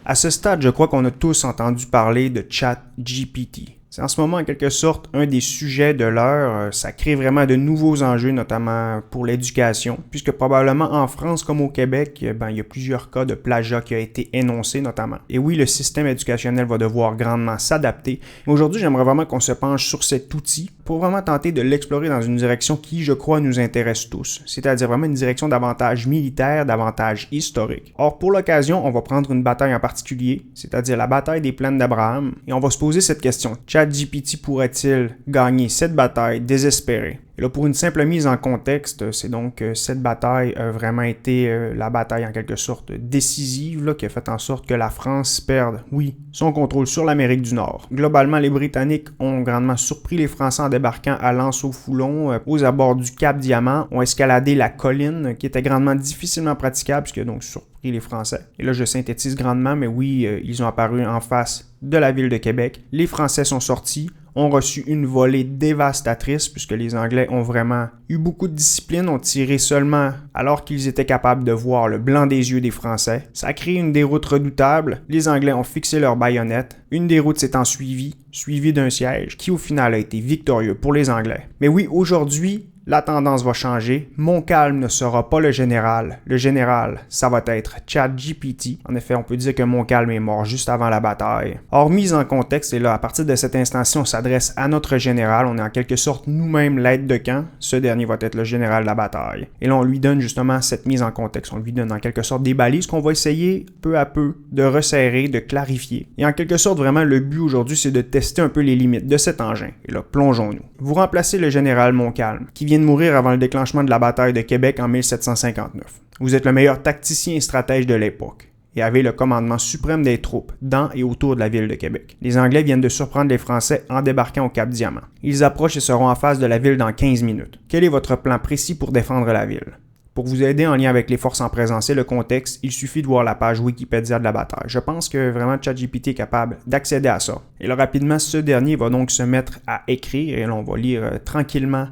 À ce stade, je crois qu'on a tous entendu parler de ChatGPT. C'est en ce moment, en quelque sorte, un des sujets de l'heure. Ça crée vraiment de nouveaux enjeux, notamment pour l'éducation, puisque probablement en France comme au Québec, il y a plusieurs cas de plagiat qui ont été énoncés, notamment. Et oui, le système éducationnel va devoir grandement s'adapter. Mais aujourd'hui, j'aimerais vraiment qu'on se penche sur cet outil pour vraiment tenter de l'explorer dans une direction qui, je crois, nous intéresse tous, c'est-à-dire vraiment une direction davantage militaire, davantage historique. Or, pour l'occasion, on va prendre une bataille en particulier, c'est-à-dire la bataille des plaines d'Abraham, et on va se poser cette question. ChatGPT pourrait-il gagner cette bataille désespérée? Et là, pour une simple mise en contexte, c'est donc cette bataille a vraiment été la bataille en quelque sorte décisive là, qui a fait en sorte que la France perde, oui, son contrôle sur l'Amérique du Nord. Globalement, les Britanniques ont grandement surpris les Français en débarquant à Lanse-au-Foulon aux abords du Cap Diamant, ont escaladé la colline qui était grandement difficilement praticable puisque donc surpris les Français. Et là, je synthétise grandement, mais oui, ils ont apparu en face de la ville de Québec. Les Français sont sortis, ont reçu une volée dévastatrice puisque les Anglais ont vraiment eu beaucoup de discipline, ont tiré seulement alors qu'ils étaient capables de voir le blanc des yeux des Français. Ça a créé une déroute redoutable. Les Anglais ont fixé leurs baïonnettes. Une déroute s'étant suivie d'un siège qui au final a été victorieux pour les Anglais. Mais oui, aujourd'hui, la tendance va changer. Montcalm ne sera pas le général. Le général, ça va être ChatGPT. En effet, on peut dire que Montcalm est mort juste avant la bataille. Or, mise en contexte, et là, à partir de cet instant-ci, on s'adresse à notre général. On est en quelque sorte nous-mêmes l'aide de camp. Ce dernier va être le général de la bataille. Et là, on lui donne justement cette mise en contexte. On lui donne en quelque sorte des balises qu'on va essayer peu à peu de resserrer, de clarifier. Et en quelque sorte, vraiment, le but aujourd'hui, c'est de tester un peu les limites de cet engin. Et là, plongeons-nous. Vous remplacez le général Montcalm, qui vient de mourir avant le déclenchement de la bataille de Québec en 1759. Vous êtes le meilleur tacticien et stratège de l'époque et avez le commandement suprême des troupes dans et autour de la ville de Québec. Les Anglais viennent de surprendre les Français en débarquant au Cap Diamant. Ils approchent et seront en face de la ville dans 15 minutes. Quel est votre plan précis pour défendre la ville? Pour vous aider en lien avec les forces en présence et le contexte, il suffit de voir la page Wikipédia de la bataille. Je pense que vraiment ChatGPT est capable d'accéder à ça. Et là, rapidement, ce dernier va donc se mettre à écrire et là, on va lire tranquillement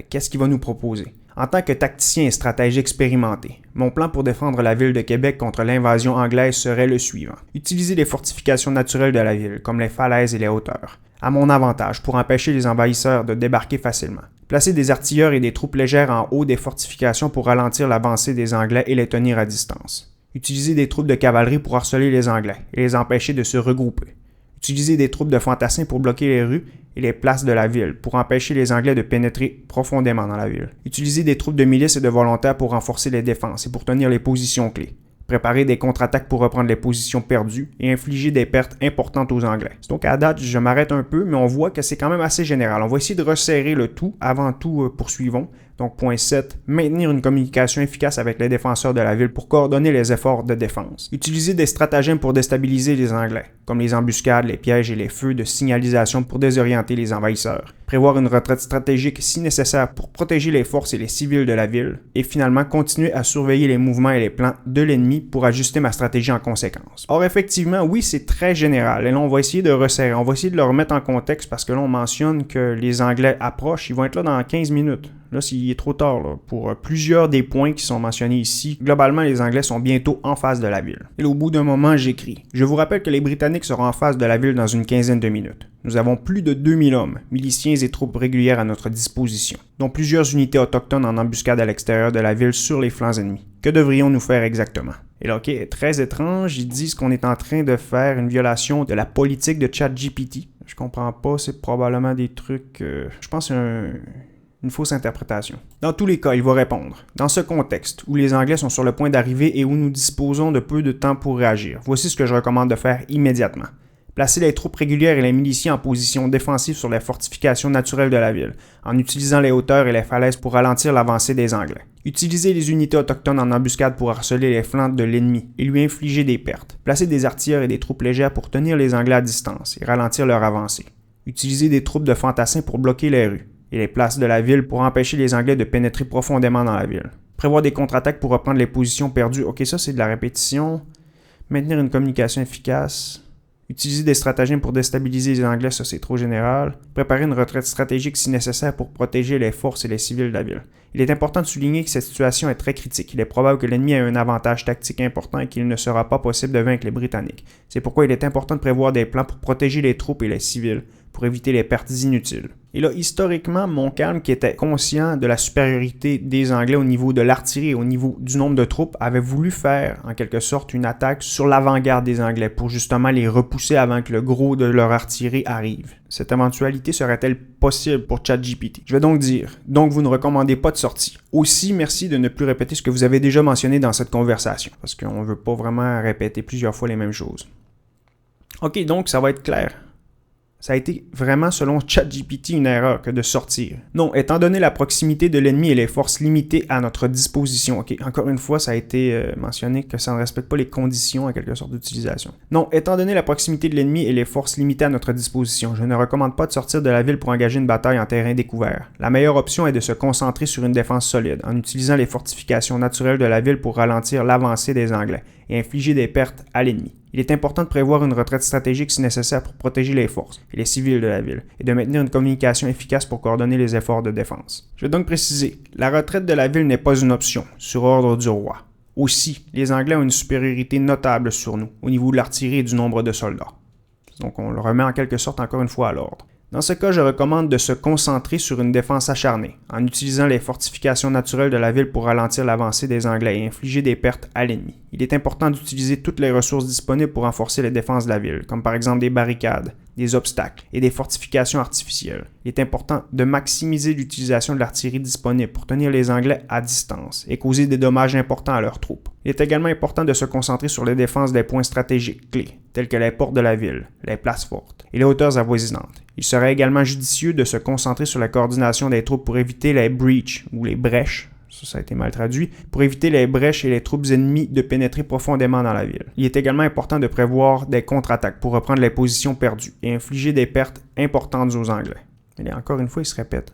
qu'est-ce qu'il va nous proposer. En tant que tacticien et stratège expérimenté, mon plan pour défendre la ville de Québec contre l'invasion anglaise serait le suivant. Utiliser les fortifications naturelles de la ville, comme les falaises et les hauteurs, à mon avantage pour empêcher les envahisseurs de débarquer facilement. Placer des artilleurs et des troupes légères en haut des fortifications pour ralentir l'avancée des Anglais et les tenir à distance. Utiliser des troupes de cavalerie pour harceler les Anglais et les empêcher de se regrouper. Utiliser des troupes de fantassins pour bloquer les rues et les places de la ville, pour empêcher les Anglais de pénétrer profondément dans la ville. Utiliser des troupes de milices et de volontaires pour renforcer les défenses et pour tenir les positions clés. Préparer des contre-attaques pour reprendre les positions perdues et infliger des pertes importantes aux Anglais. Donc à date, je m'arrête un peu, mais on voit que c'est quand même assez général. On va essayer de resserrer le tout. Avant tout, poursuivons. Donc point 7, maintenir une communication efficace avec les défenseurs de la ville pour coordonner les efforts de défense. Utiliser des stratagèmes pour déstabiliser les Anglais, comme les embuscades, les pièges et les feux de signalisation pour désorienter les envahisseurs. Prévoir une retraite stratégique si nécessaire pour protéger les forces et les civils de la ville. Et finalement, continuer à surveiller les mouvements et les plans de l'ennemi pour ajuster ma stratégie en conséquence. Or, effectivement, oui, c'est très général. Et là, on va essayer de resserrer. On va essayer de le remettre en contexte parce que là, on mentionne que les Anglais approchent. Ils vont être là dans 15 minutes. Là, s'il est trop tard là, pour plusieurs des points qui sont mentionnés ici. Globalement, les Anglais sont bientôt en face de la ville. Et là, au bout d'un moment, j'écris. Je vous rappelle que les Britanniques seront en face de la ville dans une quinzaine de minutes. Nous avons plus de 2000 hommes, miliciens et troupes régulières à notre disposition, dont plusieurs unités autochtones en embuscade à l'extérieur de la ville sur les flancs ennemis. Que devrions-nous faire exactement? Et là, ok, très étrange, ils disent qu'on est en train de faire une violation de la politique de ChatGPT. Je comprends pas, c'est probablement des trucs... je pense que c'est une fausse interprétation. Dans tous les cas, il va répondre. Dans ce contexte, où les Anglais sont sur le point d'arriver et où nous disposons de peu de temps pour réagir, voici ce que je recommande de faire immédiatement. Placer les troupes régulières et les miliciens en position défensive sur les fortifications naturelles de la ville, en utilisant les hauteurs et les falaises pour ralentir l'avancée des Anglais. Utiliser les unités autochtones en embuscade pour harceler les flancs de l'ennemi et lui infliger des pertes. Placer des artilleurs et des troupes légères pour tenir les Anglais à distance et ralentir leur avancée. Utiliser des troupes de fantassins pour bloquer les rues et les places de la ville pour empêcher les Anglais de pénétrer profondément dans la ville. Prévoir des contre-attaques pour reprendre les positions perdues. Ok, ça c'est de la répétition. Maintenir une communication efficace. Utiliser des stratagèmes pour déstabiliser les Anglais, ça c'est trop général. Préparer une retraite stratégique si nécessaire pour protéger les forces et les civils de la ville. Il est important de souligner que cette situation est très critique. Il est probable que l'ennemi ait un avantage tactique important et qu'il ne sera pas possible de vaincre les Britanniques. C'est pourquoi il est important de prévoir des plans pour protéger les troupes et les civils, pour éviter les pertes inutiles. Et là, historiquement, Montcalm, qui était conscient de la supériorité des Anglais au niveau de l'artillerie et au niveau du nombre de troupes, avait voulu faire, en quelque sorte, une attaque sur l'avant-garde des Anglais pour justement les repousser avant que le gros de leur artillerie arrive. Cette éventualité serait-elle possible pour ChatGPT? Je vais donc dire, vous ne recommandez pas de sortie. Aussi, merci de ne plus répéter ce que vous avez déjà mentionné dans cette conversation, parce qu'on ne veut pas vraiment répéter plusieurs fois les mêmes choses. Ok, donc ça va être clair. Ça a été vraiment, selon ChatGPT, une erreur que de sortir. Non, étant donné la proximité de l'ennemi et les forces limitées à notre disposition. OK, encore une fois, ça a été mentionné que ça ne respecte pas les conditions, en quelque sorte, d'utilisation. Non, étant donné la proximité de l'ennemi et les forces limitées à notre disposition, je ne recommande pas de sortir de la ville pour engager une bataille en terrain découvert. La meilleure option est de se concentrer sur une défense solide, en utilisant les fortifications naturelles de la ville pour ralentir l'avancée des Anglais et infliger des pertes à l'ennemi. Il est important de prévoir une retraite stratégique si nécessaire pour protéger les forces et les civils de la ville et de maintenir une communication efficace pour coordonner les efforts de défense. Je vais donc préciser, la retraite de la ville n'est pas une option, sur ordre du roi. Aussi, les Anglais ont une supériorité notable sur nous au niveau de l'artillerie et du nombre de soldats. Donc on le remet en quelque sorte encore une fois à l'ordre. Dans ce cas, je recommande de se concentrer sur une défense acharnée, en utilisant les fortifications naturelles de la ville pour ralentir l'avancée des Anglais et infliger des pertes à l'ennemi. Il est important d'utiliser toutes les ressources disponibles pour renforcer les défenses de la ville, comme par exemple des barricades, des obstacles et des fortifications artificielles. Il est important de maximiser l'utilisation de l'artillerie disponible pour tenir les Anglais à distance et causer des dommages importants à leurs troupes. Il est également important de se concentrer sur les défenses des points stratégiques clés, tels que les portes de la ville, les places fortes et les hauteurs avoisinantes. Il serait également judicieux de se concentrer sur la coordination des troupes pour éviter les breaches ou les brèches. Ça a été mal traduit, pour éviter les brèches et les troupes ennemies de pénétrer profondément dans la ville. Il est également important de prévoir des contre-attaques pour reprendre les positions perdues et infliger des pertes importantes aux Anglais. Et encore une fois, il se répète.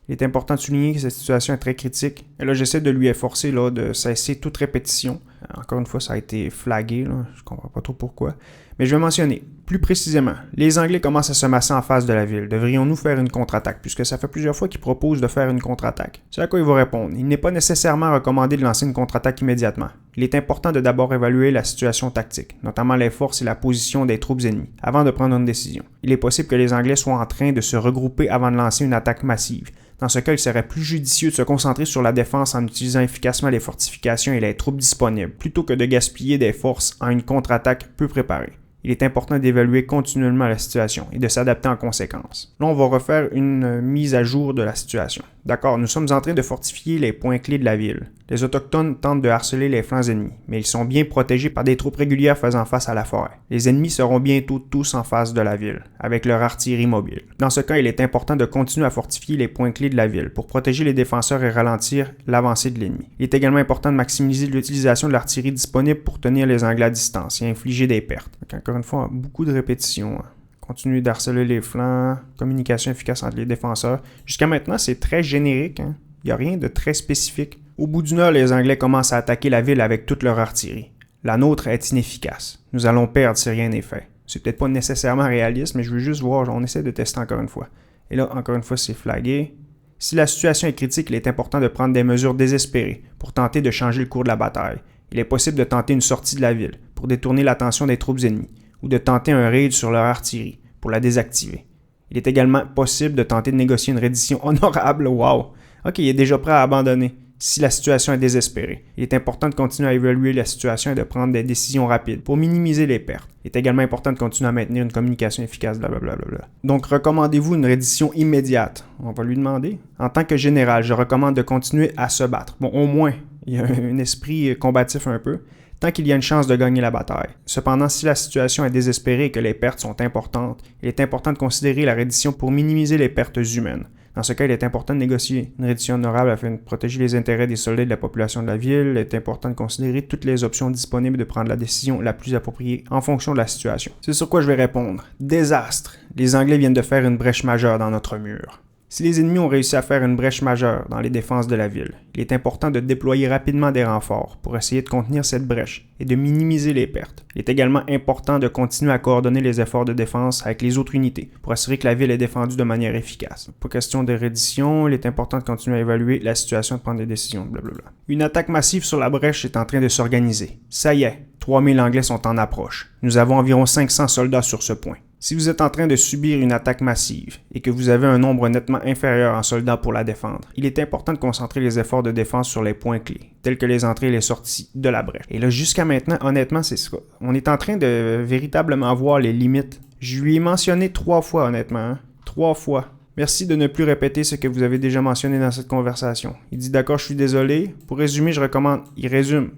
Il est important de souligner que cette situation est très critique. Et là, j'essaie de lui efforcer de cesser toute répétition. Encore une fois, ça a été flagué, je ne comprends pas trop pourquoi. Mais je vais mentionner, plus précisément, les Anglais commencent à se masser en face de la ville. Devrions-nous faire une contre-attaque, puisque ça fait plusieurs fois qu'ils proposent de faire une contre-attaque? C'est à quoi il va répondre. Il n'est pas nécessairement recommandé de lancer une contre-attaque immédiatement. Il est important de d'abord évaluer la situation tactique, notamment les forces et la position des troupes ennemies, avant de prendre une décision. Il est possible que les Anglais soient en train de se regrouper avant de lancer une attaque massive. Dans ce cas, il serait plus judicieux de se concentrer sur la défense en utilisant efficacement les fortifications et les troupes disponibles, plutôt que de gaspiller des forces en une contre-attaque peu préparée. Il est important d'évaluer continuellement la situation et de s'adapter en conséquence. Là, on va refaire une mise à jour de la situation. D'accord, nous sommes en train de fortifier les points clés de la ville. Les Autochtones tentent de harceler les flancs ennemis, mais ils sont bien protégés par des troupes régulières faisant face à la forêt. Les ennemis seront bientôt tous en face de la ville, avec leur artillerie mobile. Dans ce cas, il est important de continuer à fortifier les points clés de la ville pour protéger les défenseurs et ralentir l'avancée de l'ennemi. Il est également important de maximiser l'utilisation de l'artillerie disponible pour tenir les Anglais à distance et infliger des pertes. Donc, encore une fois, beaucoup de répétitions. Continuer d'harceler les flancs, communication efficace entre les défenseurs. Jusqu'à maintenant, c'est très générique. Il n'y a rien de très spécifique. Au bout d'une heure, les Anglais commencent à attaquer la ville avec toute leur artillerie. La nôtre est inefficace. Nous allons perdre si rien n'est fait. C'est peut-être pas nécessairement réaliste, mais je veux juste voir, on essaie de tester encore une fois. Et là, encore une fois, c'est flagué. Si la situation est critique, il est important de prendre des mesures désespérées pour tenter de changer le cours de la bataille. Il est possible de tenter une sortie de la ville pour détourner l'attention des troupes ennemies, ou de tenter un raid sur leur artillerie pour la désactiver. Il est également possible de tenter de négocier une reddition honorable. Wow! Ok, il est déjà prêt à abandonner si la situation est désespérée. Il est important de continuer à évaluer la situation et de prendre des décisions rapides pour minimiser les pertes. Il est également important de continuer à maintenir une communication efficace, blablabla. Donc, recommandez-vous une reddition immédiate? On va lui demander. En tant que général, je recommande de continuer à se battre. Bon, au moins, il y a un esprit combatif un peu, tant qu'il y a une chance de gagner la bataille. Cependant, si la situation est désespérée et que les pertes sont importantes, il est important de considérer la reddition pour minimiser les pertes humaines. Dans ce cas, il est important de négocier une reddition honorable afin de protéger les intérêts des soldats et de la population de la ville. Il est important de considérer toutes les options disponibles et de prendre la décision la plus appropriée en fonction de la situation. C'est sur quoi je vais répondre. Désastre. Les Anglais viennent de faire une brèche majeure dans notre mur. Si les ennemis ont réussi à faire une brèche majeure dans les défenses de la ville, il est important de déployer rapidement des renforts pour essayer de contenir cette brèche et de minimiser les pertes. Il est également important de continuer à coordonner les efforts de défense avec les autres unités pour assurer que la ville est défendue de manière efficace. Pas question de reddition, il est important de continuer à évaluer la situation et de prendre des décisions, blablabla. Une attaque massive sur la brèche est en train de s'organiser. Ça y est, 3000 Anglais sont en approche. Nous avons environ 500 soldats sur ce point. Si vous êtes en train de subir une attaque massive et que vous avez un nombre nettement inférieur en soldats pour la défendre, il est important de concentrer les efforts de défense sur les points clés, tels que les entrées et les sorties de la brèche. Et là, jusqu'à maintenant, honnêtement, c'est ça. On est en train de véritablement voir les limites. Je lui ai mentionné 3 fois, honnêtement. 3 fois. Merci de ne plus répéter ce que vous avez déjà mentionné dans cette conversation. Il dit d'accord, je suis désolé. Pour résumer, je recommande. Il résume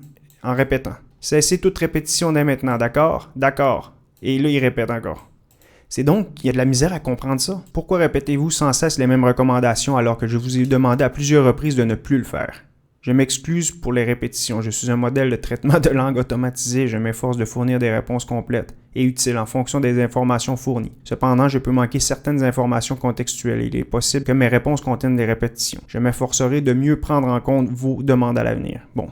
en répétant. Cessez toute répétition dès maintenant, d'accord? D'accord. Et là, il répète encore. C'est donc qu'il y a de la misère à comprendre ça. Pourquoi répétez-vous sans cesse les mêmes recommandations alors que je vous ai demandé à plusieurs reprises de ne plus le faire? Je m'excuse pour les répétitions. Je suis un modèle de traitement de langue automatisé et je m'efforce de fournir des réponses complètes et utiles en fonction des informations fournies. Cependant, je peux manquer certaines informations contextuelles et il est possible que mes réponses contiennent des répétitions. Je m'efforcerai de mieux prendre en compte vos demandes à l'avenir. Bon.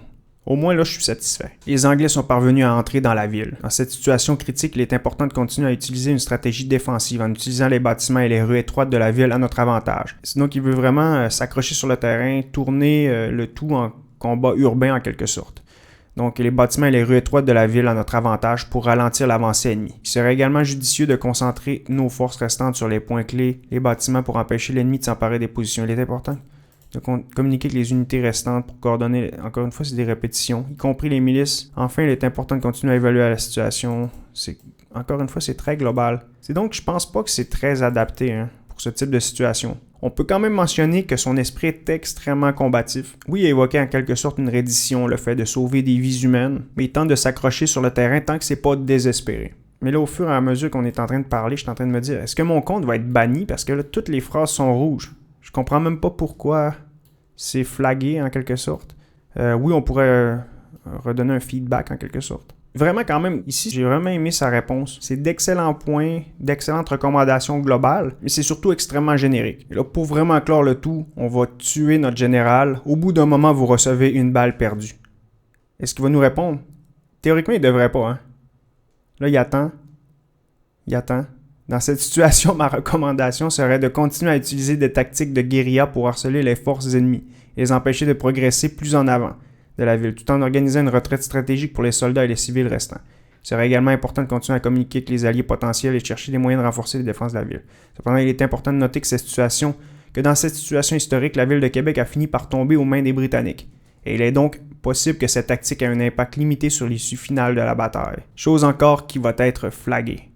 Au moins là, je suis satisfait. Les Anglais sont parvenus à entrer dans la ville. Dans cette situation critique, il est important de continuer à utiliser une stratégie défensive en utilisant les bâtiments et les rues étroites de la ville à notre avantage. Sinon, il veut vraiment s'accrocher sur le terrain, tourner le tout en combat urbain en quelque sorte. Donc, les bâtiments et les rues étroites de la ville à notre avantage pour ralentir l'avancée ennemie. Il serait également judicieux de concentrer nos forces restantes sur les points clés, les bâtiments pour empêcher l'ennemi de s'emparer des positions. Il est important de communiquer avec les unités restantes pour coordonner, encore une fois, c'est des répétitions, y compris les milices. Enfin, il est important de continuer à évaluer la situation. Encore une fois, c'est très global. C'est donc, je pense pas que c'est très adapté pour ce type de situation. On peut quand même mentionner que son esprit est extrêmement combatif. Oui, il a évoqué en quelque sorte une reddition, le fait de sauver des vies humaines, mais il tente de s'accrocher sur le terrain tant que c'est pas désespéré. Mais là, au fur et à mesure qu'on est en train de parler, je suis en train de me dire, est-ce que mon compte va être banni parce que là, toutes les phrases sont rouges? Je comprends même pas pourquoi c'est flagué en quelque sorte. Oui, on pourrait redonner un feedback en quelque sorte. Vraiment quand même, ici, j'ai vraiment aimé sa réponse. C'est d'excellents points, d'excellentes recommandations globales, mais c'est surtout extrêmement générique. Et là, pour vraiment clore le tout, on va tuer notre général. Au bout d'un moment, vous recevez une balle perdue. Est-ce qu'il va nous répondre? Théoriquement, il devrait pas, hein. Là, il attend. Il attend. Dans cette situation, ma recommandation serait de continuer à utiliser des tactiques de guérilla pour harceler les forces ennemies et les empêcher de progresser plus en avant de la ville, tout en organisant une retraite stratégique pour les soldats et les civils restants. Il serait également important de continuer à communiquer avec les alliés potentiels et de chercher des moyens de renforcer les défenses de la ville. Cependant, il est important de noter que dans cette situation historique, la ville de Québec a fini par tomber aux mains des Britanniques. Et il est donc possible que cette tactique ait un impact limité sur l'issue finale de la bataille. Chose encore qui va être flaguée.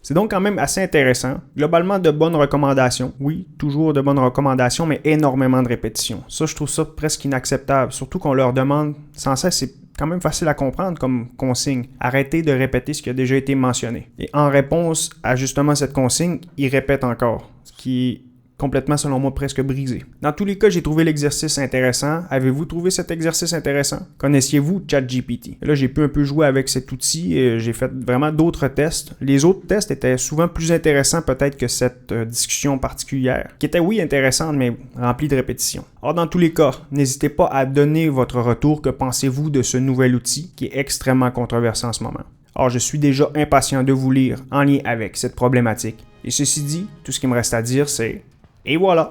C'est donc quand même assez intéressant. Globalement, de bonnes recommandations. Oui, toujours de bonnes recommandations, mais énormément de répétitions. Ça, je trouve ça presque inacceptable. Surtout qu'on leur demande sans cesse, c'est quand même facile à comprendre comme consigne. Arrêtez de répéter ce qui a déjà été mentionné. Et en réponse à justement cette consigne, ils répètent encore. Ce qui est complètement, selon moi, presque brisé. Dans tous les cas, j'ai trouvé l'exercice intéressant. Avez-vous trouvé cet exercice intéressant? Connaissiez-vous ChatGPT? Là, j'ai pu un peu jouer avec cet outil et j'ai fait vraiment d'autres tests. Les autres tests étaient souvent plus intéressants peut-être que cette discussion particulière, qui était, oui, intéressante, mais remplie de répétitions. Or, dans tous les cas, n'hésitez pas à donner votre retour. Que pensez-vous de ce nouvel outil qui est extrêmement controversé en ce moment? Or, je suis déjà impatient de vous lire en lien avec cette problématique. Et ceci dit, tout ce qu'il me reste à dire, c'est... Et voilà!